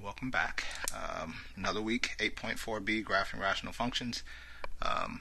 welcome back. Another week, 8.4b, graphing rational functions.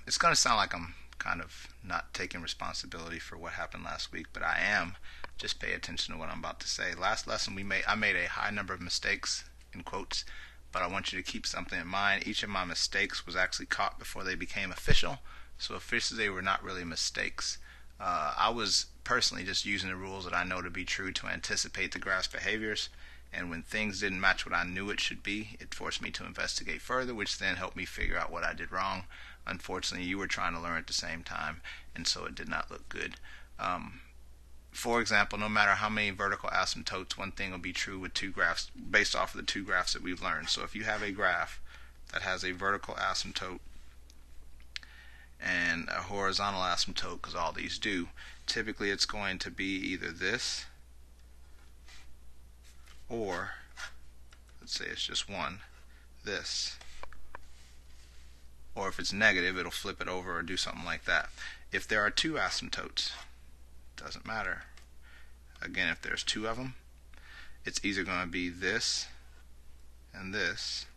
It's going to sound like I'm kind of not taking responsibility for what happened last week, but I am. Just pay attention to what I'm about to say. Last lesson I made a high number of mistakes, in quotes, but I want you to keep something in mind. Each of my mistakes was actually caught before they became official, so officially they were not really mistakes. I was personally just using the rules that I know to be true to anticipate the graph's behaviors, and when things didn't match what I knew it should be, it forced me to investigate further, which then helped me figure out what I did wrong. Unfortunately, you were trying to learn at the same time, and so it did not look good. For example, no matter how many vertical asymptotes, one thing will be true with two graphs based off of the two graphs that we've learned. So if you have a graph that has a vertical asymptote and a horizontal asymptote, because all these do, typically it's going to be either this, or let's say it's just one, this. Or if it's negative, it'll flip it over or do something like that. If there are two asymptotes, doesn't matter. Again, if there's two of them, it's either going to be this and this,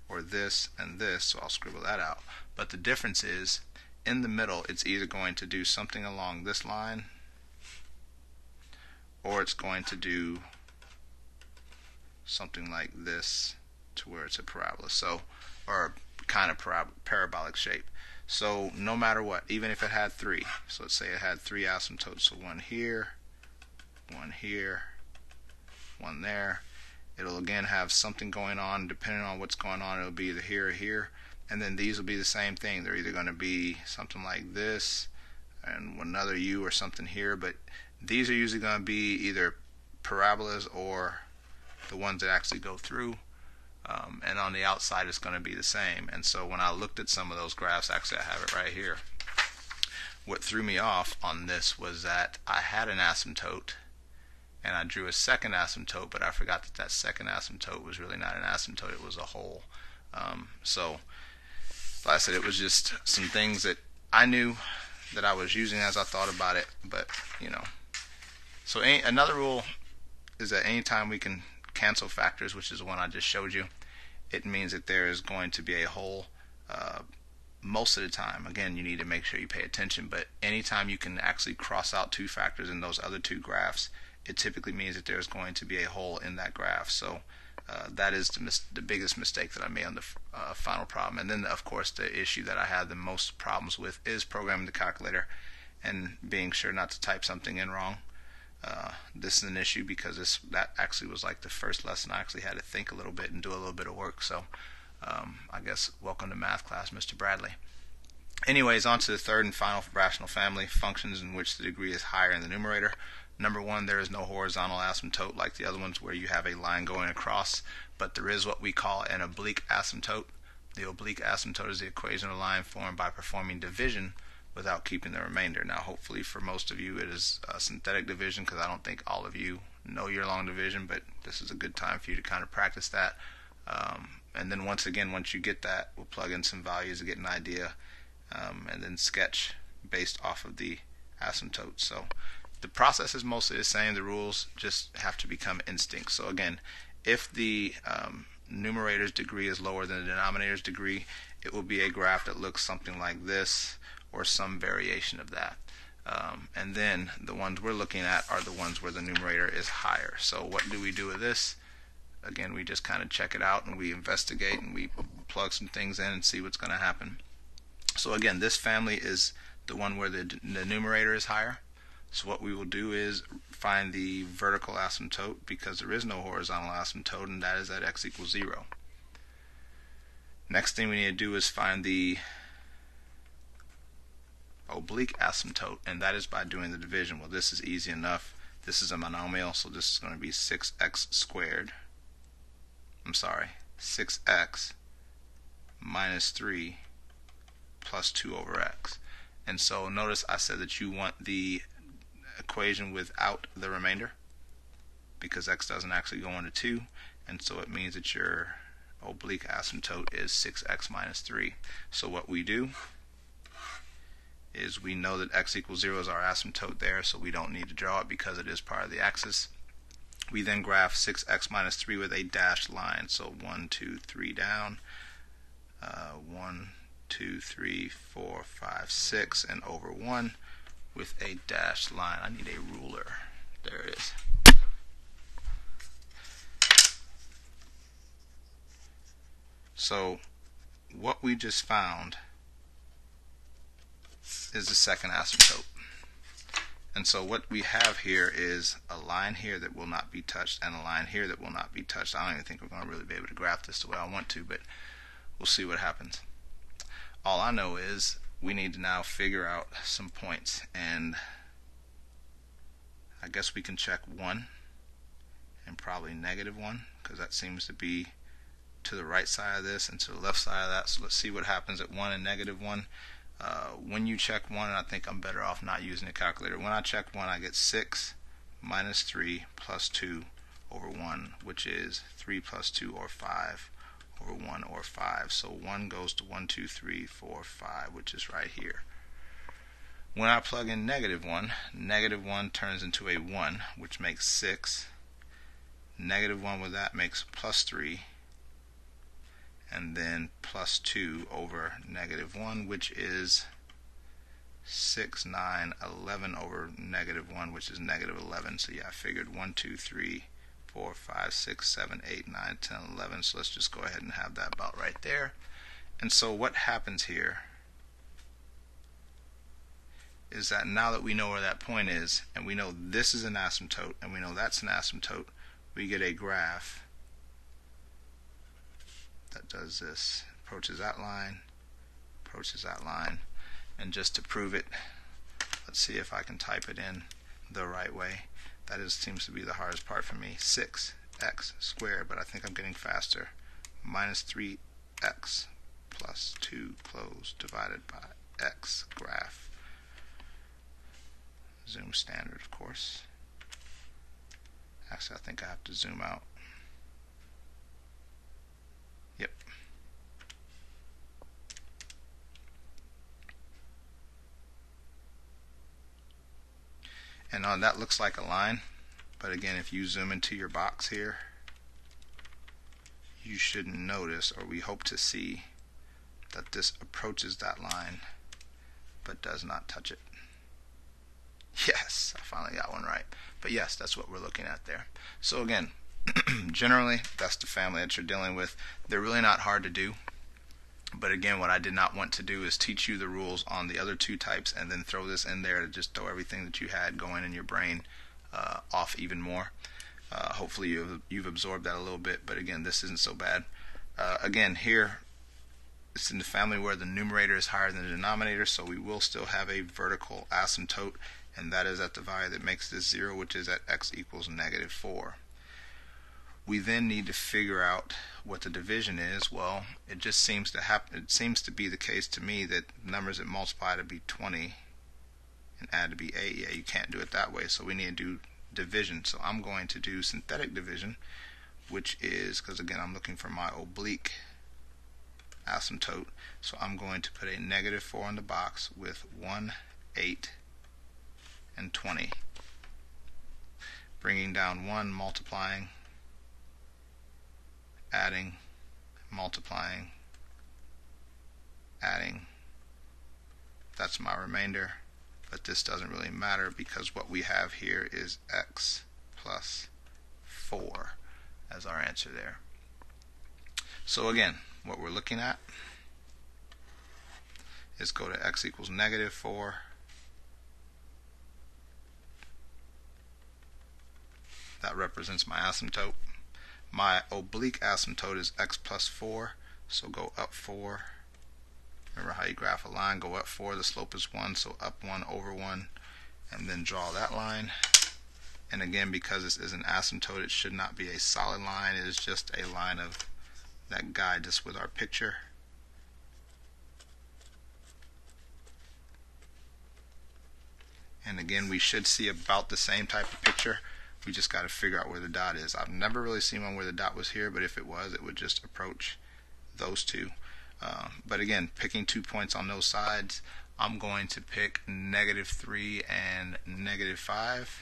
or this and this, so I'll scribble that out. But the difference is, in the middle, it's either going to do something along this line, or it's going to do something like this to where it's a parabola, so, or kind of parabolic shape. So no matter what, even if it had three, so let's say it had three asymptotes, so one here, one there, it'll again have something going on. Depending on what's going on, it'll be either here or here, and then these will be the same thing. They're either going to be something like this and another U or something here, but these are usually going to be either parabolas or the ones that actually go through. And on the outside it's going to be the same. And so when I looked at some of those graphs, actually I have it right here, what threw me off on this was that I had an asymptote and I drew a second asymptote, but I forgot that that second asymptote was really not an asymptote, it was a hole. So like I said, it was just some things that I knew that I was using as I thought about it, but you know. So another rule is that anytime we can cancel factors, which is the one I just showed you, it means that there is going to be a hole most of the time. Again, you need to make sure you pay attention, but anytime you can actually cross out two factors in those other two graphs, it typically means that there's going to be a hole in that graph. So that is the biggest mistake that I made on the final problem. And then of course the issue that I had the most problems with is programming the calculator and being sure not to type something in wrong. This is an issue because that actually was like the first lesson I actually had to think a little bit and do a little bit of work. So I guess welcome to math class, Mr. Bradley. Anyways, on to the third and final rational family, functions in which the degree is higher in the numerator. Number one, there is no horizontal asymptote like the other ones where you have a line going across, but there is what we call an oblique asymptote. The oblique asymptote is the equation of a line formed by performing division without keeping the remainder. Now hopefully for most of you it is synthetic division, because I don't think all of you know your long division, but this is a good time for you to kind of practice that. And then once you get that, we'll plug in some values to get an idea, and then sketch based off of the asymptote. So the process is mostly the same. The rules just have to become instinct. So again, if the numerator's degree is lower than the denominator's degree, it will be a graph that looks something like this, or some variation of that. And then the ones we're looking at are the ones where the numerator is higher. So what do we do with this? Again, we just kind of check it out and we investigate and we plug some things in and see what's going to happen. So again, this family is the one where the numerator is higher. So what we will do is find the vertical asymptote, because there is no horizontal asymptote, and that is at x equals 0. Next thing we need to do is find the oblique asymptote, and that is by doing the division. Well, this is easy enough. This is a monomial, so this is going to be 6x squared. 6x minus 3 plus 2 over x. And so notice I said that you want the equation without the remainder, because x doesn't actually go into 2, and so it means that your oblique asymptote is 6x minus 3. So what we do is we know that x equals 0 is our asymptote there, so we don't need to draw it because it is part of the axis. We then graph 6x minus 3 with a dashed line. So 1, 2, 3 down, 1, 2, 3, 4, 5, 6, and over 1 with a dashed line. I need a ruler. There it is. So what we just found is the second asymptote. And so what we have here is a line here that will not be touched and a line here that will not be touched. I don't even think we're going to really be able to graph this the way I want to, but we'll see what happens. All I know is we need to now figure out some points, and I guess we can check 1 and probably -1, because that seems to be to the right side of this and to the left side of that. So let's see what happens at 1 and -1. When you check 1, and I think I'm better off not using a calculator. When I check 1, I get 6 minus 3 plus 2 over 1, which is 3 plus 2 or 5 over 1 or 5. So 1 goes to 1, 2, 3, 4, 5, which is right here. When I plug in -1, -1 turns into a 1, which makes 6. -1 with that makes plus 3. And then plus 2 over -1, which is 6, 9, 11 over -1, which is -11. So yeah, I figured 1, 2, 3, 4, 5, 6, 7, 8, 9, 10, 11. So let's just go ahead and have that about right there. And so what happens here is that now that we know where that point is, and we know this is an asymptote, and we know that's an asymptote, we get a graph that does this, approaches that line, and just to prove it, let's see if I can type it in the right way. That seems to be the hardest part for me. 6x squared, but I think I'm getting faster, minus 3x plus 2 closed divided by x graph. Zoom standard, of course. Actually, I think I have to zoom out. Yep. And that looks like a line, but again, if you zoom into your box here, you should notice, or we hope to see, that this approaches that line but does not touch it. Yes, I finally got one right. But yes, that's what we're looking at there. So again, generally, that's the family that you're dealing with. They're really not hard to do. But again, what I did not want to do is teach you the rules on the other two types and then throw this in there to just throw everything that you had going in your brain off even more. Hopefully you've absorbed that a little bit, but again, this isn't so bad. Again, here, it's in the family where the numerator is higher than the denominator, so we will still have a vertical asymptote, and that is at the value that makes this 0, which is at x equals -4. We then need to figure out what the division is. Well, it just seems to happen. It seems to be the case to me that numbers that multiply to be 20 and add to be 8. Yeah, you can't do it that way, so we need to do division. So I'm going to do synthetic division, which is, because again I'm looking for my oblique asymptote, so I'm going to put a -4 in the box with 1, 8, and 20. Bringing down 1, multiplying, adding, multiplying, adding. That's my remainder, but this doesn't really matter because what we have here is x plus 4 as our answer there. So again, what we're looking at is go to x equals -4, that represents my asymptote. My oblique asymptote is x plus 4, so go up 4. Remember how you graph a line, go up 4, the slope is 1, so up 1 over 1, and then draw that line. And again, because this is an asymptote, it should not be a solid line, it is just a line of that guides us with our picture. And again, we should see about the same type of picture. We just got to figure out where the dot is. I've never really seen one where the dot was here, but if it was, it would just approach those two. But again, picking 2 points on those sides, I'm going to pick -3 and -5.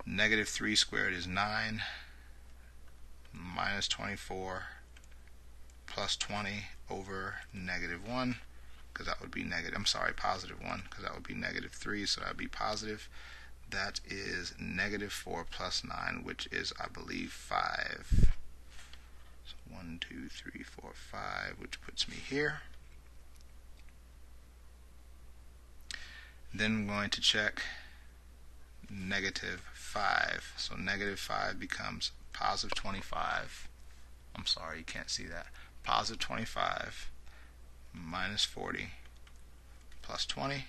Negative 3 squared is 9, minus 24 plus 20 over negative 1, because that would be negative, I'm sorry, positive 1, because that would be negative 3, so that would be positive. That is negative 4 plus 9, which is, I believe, 5. So 1, 2, 3, 4, 5, which puts me here. Then I'm going to check negative 5. So negative 5 becomes positive 25. I'm sorry, you can't see that. Positive 25 minus 40 plus 20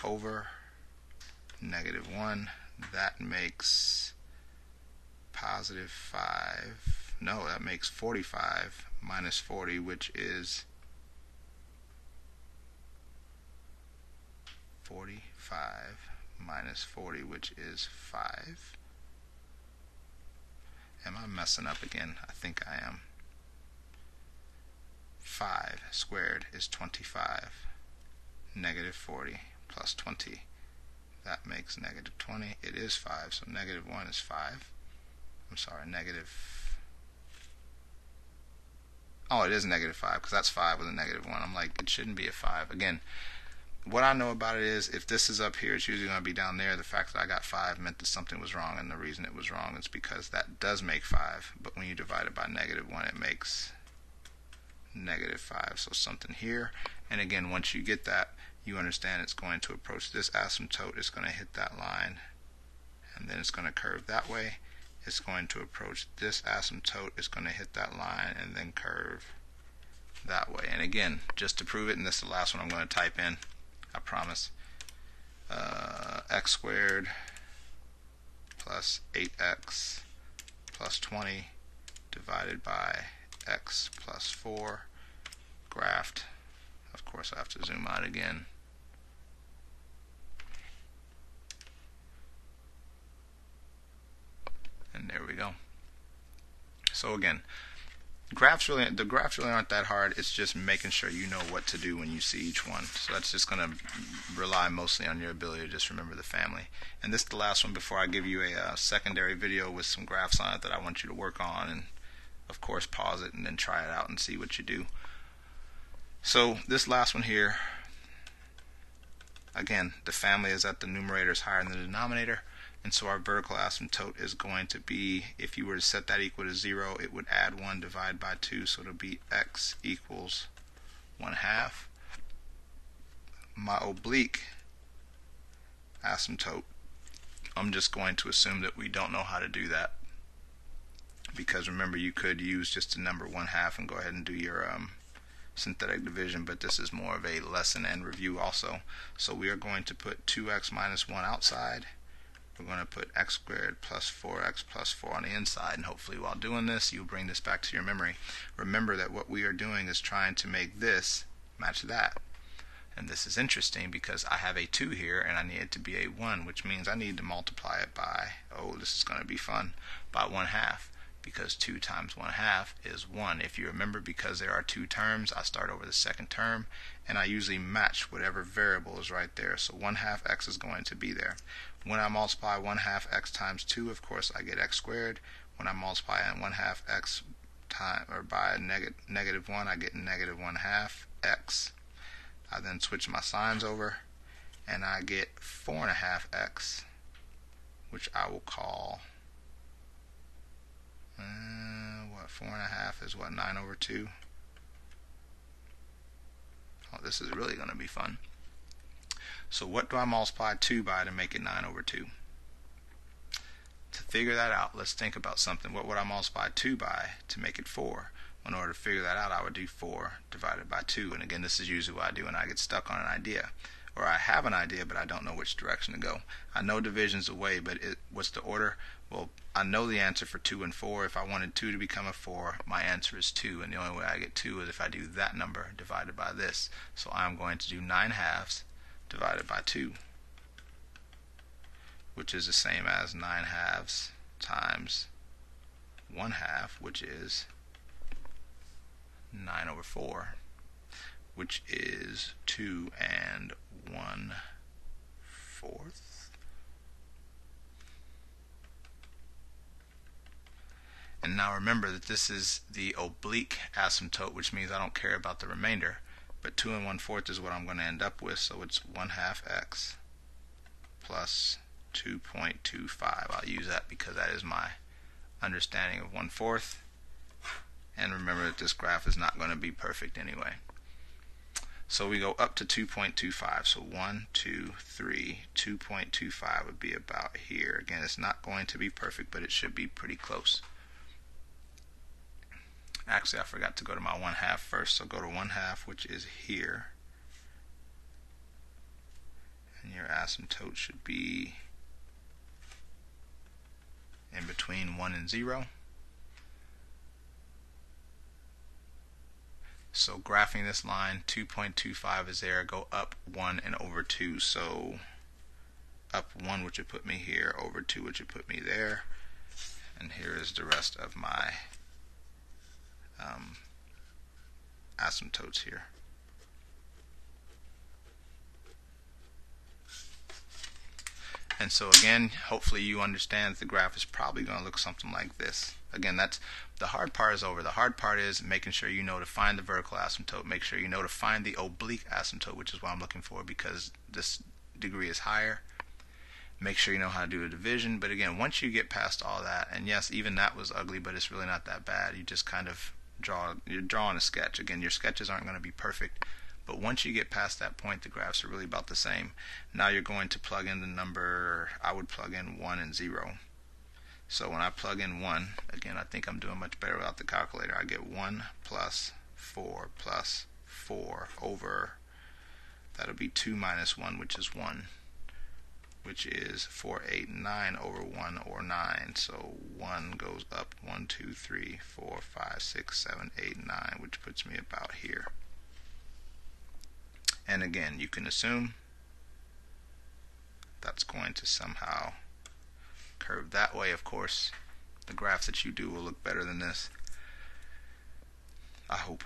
over negative 1. That makes positive 5. No, that makes 45 minus 40, which is 45 minus 40, which is 5. Am I messing up again? I think I am. 5 squared is 25. Negative 40 plus 20. That makes negative 20. It is 5, so negative 1 is 5. I'm sorry, negative... Oh, it is negative 5, because that's 5 with a negative 1. I'm like, it shouldn't be a 5. Again, what I know about it is, if this is up here, it's usually going to be down there. The fact that I got 5 meant that something was wrong, and the reason it was wrong is because that does make 5, but when you divide it by negative 1, it makes negative 5. So something here, and again, once you get that, you understand it's going to approach this asymptote, it's going to hit that line, and then it's going to curve that way. It's going to approach this asymptote, it's going to hit that line, and then curve that way. And again, just to prove it, and this is the last one I'm going to type in, I promise, x squared plus 8x plus 20 divided by x plus 4 graphed. Of course I have to zoom out again. And there we go. So again, the graphs really aren't that hard. It's just making sure you know what to do when you see each one. So that's just going to rely mostly on your ability to just remember the family. And this is the last one before I give you a secondary video with some graphs on it that I want you to work on, and of course pause it and then try it out and see what you do. So this last one here, again, the family is that the numerator is higher than the denominator, and so our vertical asymptote is going to be, if you were to set that equal to 0, it would add 1 divided by 2, so it'll be x equals 1/2. My oblique asymptote, I'm just going to assume that we don't know how to do that, because remember, you could use just the number 1/2 and go ahead and do your synthetic division, but this is more of a lesson and review also. So we are going to put 2x minus 1 outside. We're going to put x squared plus 4x plus 4 on the inside, and hopefully while doing this you'll bring this back to your memory. Remember that what we are doing is trying to make this match that. And this is interesting because I have a 2 here and I need it to be a 1, which means I need to multiply it by, oh, this is going to be fun, by 1/2. Because 2 times 1/2 is 1. If you remember, because there are 2 terms, I start over the second term, and I usually match whatever variable is right there. So 1/2 x is going to be there. When I multiply 1/2 x times 2, of course, I get x squared. When I multiply 1/2 x by negative 1, I get negative 1/2 x. I then switch my signs over, and I get 4.5 x, which I will call... what, 4.5 is what, 9/2? Oh, this is really going to be fun. So what do I multiply 2 by to make it 9/2? To figure that out, let's think about something. What would I multiply 2 by to make it 4? In order to figure that out, I would do 4 divided by 2. And again, this is usually what I do when I get stuck on an idea. Or I have an idea, but I don't know which direction to go. I know division's a way, but what's the order? Well, I know the answer for 2 and 4. If I wanted 2 to become a 4, my answer is 2. And the only way I get 2 is if I do that number divided by this. So I'm going to do 9/2 divided by 2, which is the same as 9/2 times 1/2, which is 9/4, which is 2 1/4. And now remember that this is the oblique asymptote, which means I don't care about the remainder, but 2 1/4 is what I'm going to end up with, so it's 1/2 x plus 2.25. I'll use that because that is my understanding of 1/4. And remember that this graph is not going to be perfect anyway. So we go up to 2.25. So 1, 2, 3, 2.25 would be about here. Again, it's not going to be perfect, but it should be pretty close. Actually, I forgot to go to my 1/2 first, so go to 1/2, which is here. And your asymptote should be in between 1 and 0. So graphing this line, 2.25 is there, go up 1 and over 2. So up 1, which would put me here, over 2, which would put me there. And here is the rest of my asymptotes here. And so again, hopefully you understand the graph is probably going to look something like this. Again, that's the hard part is over. The hard part is making sure you know to find the vertical asymptote, make sure you know to find the oblique asymptote, which is what I'm looking for because this degree is higher. Make sure you know how to do a division. But again, once you get past all that, and yes, even that was ugly, but it's really not that bad. You just kind of you're drawing a sketch. Again, your sketches aren't going to be perfect, but once you get past that point, the graphs are really about the same. Now you're going to plug in the number. I would plug in 1 and 0. So when I plug in 1, again, I think I'm doing much better without the calculator. I get 1 plus 4 plus 4 over, that'll be 2 minus 1, which is 1, which is 4, 8, 9 over 1, or 9. So 1 goes up 1, 2, 3, 4, 5, 6, 7, 8, 9, which puts me about here. And again, you can assume that's going to somehow curve that way. Of course, the graph that you do will look better than this. I hope.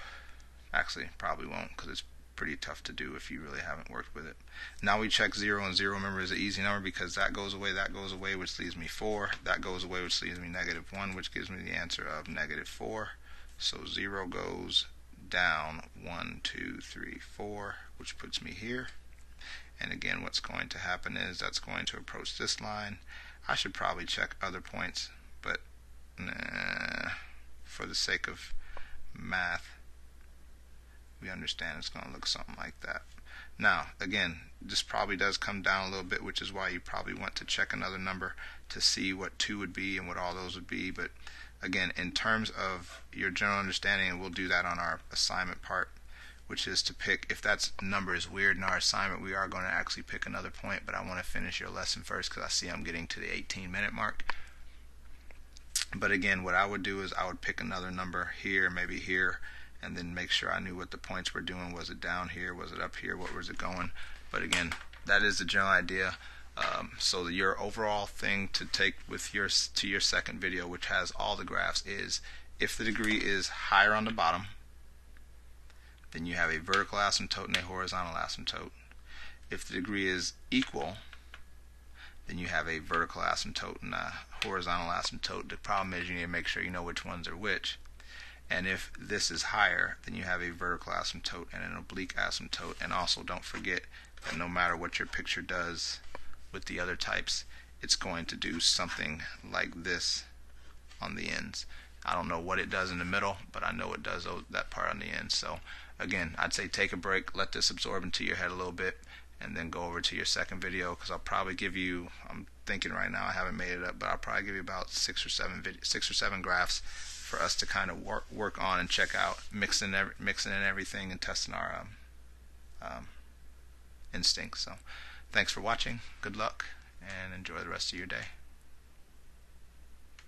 Actually, probably won't, because it's pretty tough to do if you really haven't worked with it. Now we check 0 and 0. Remember, is an easy number because that goes away, which leaves me 4. That goes away, which leaves me -1, which gives me the answer of -4. So 0 goes down 1, 2, 3, 4, which puts me here. And again, what's going to happen is that's going to approach this line. I should probably check other points, but for the sake of math, we understand it's going to look something like that. Now, again, this probably does come down a little bit, which is why you probably want to check another number to see what 2 would be and what all those would be. But again, in terms of your general understanding, and we'll do that on our assignment part, which is to pick, if that number is weird in our assignment, we are going to actually pick another point, but I want to finish your lesson first because I see I'm getting to the 18-minute mark. But again, what I would do is I would pick another number here, maybe here, and then make sure I knew what the points were doing. Was it down here? Was it up here? What was it going? But again, that is the general idea. So your overall thing to take with your second video, which has all the graphs, is if the degree is higher on the bottom, then you have a vertical asymptote and a horizontal asymptote. If the degree is equal, then you have a vertical asymptote and a horizontal asymptote. The problem is you need to make sure you know which ones are which. And if this is higher, then you have a vertical asymptote and an oblique asymptote. And also don't forget that no matter what your picture does with the other types, it's going to do something like this on the ends. I don't know what it does in the middle, but I know it does that part on the end. So again, I'd say take a break, let this absorb into your head a little bit, and then go over to your second video, because I'll probably give you, I'm thinking right now, I haven't made it up, but I'll probably give you about 6 or 7 graphs for us to kind of work on and check out, mixing in everything and testing our instincts. So thanks for watching, good luck, and enjoy the rest of your day.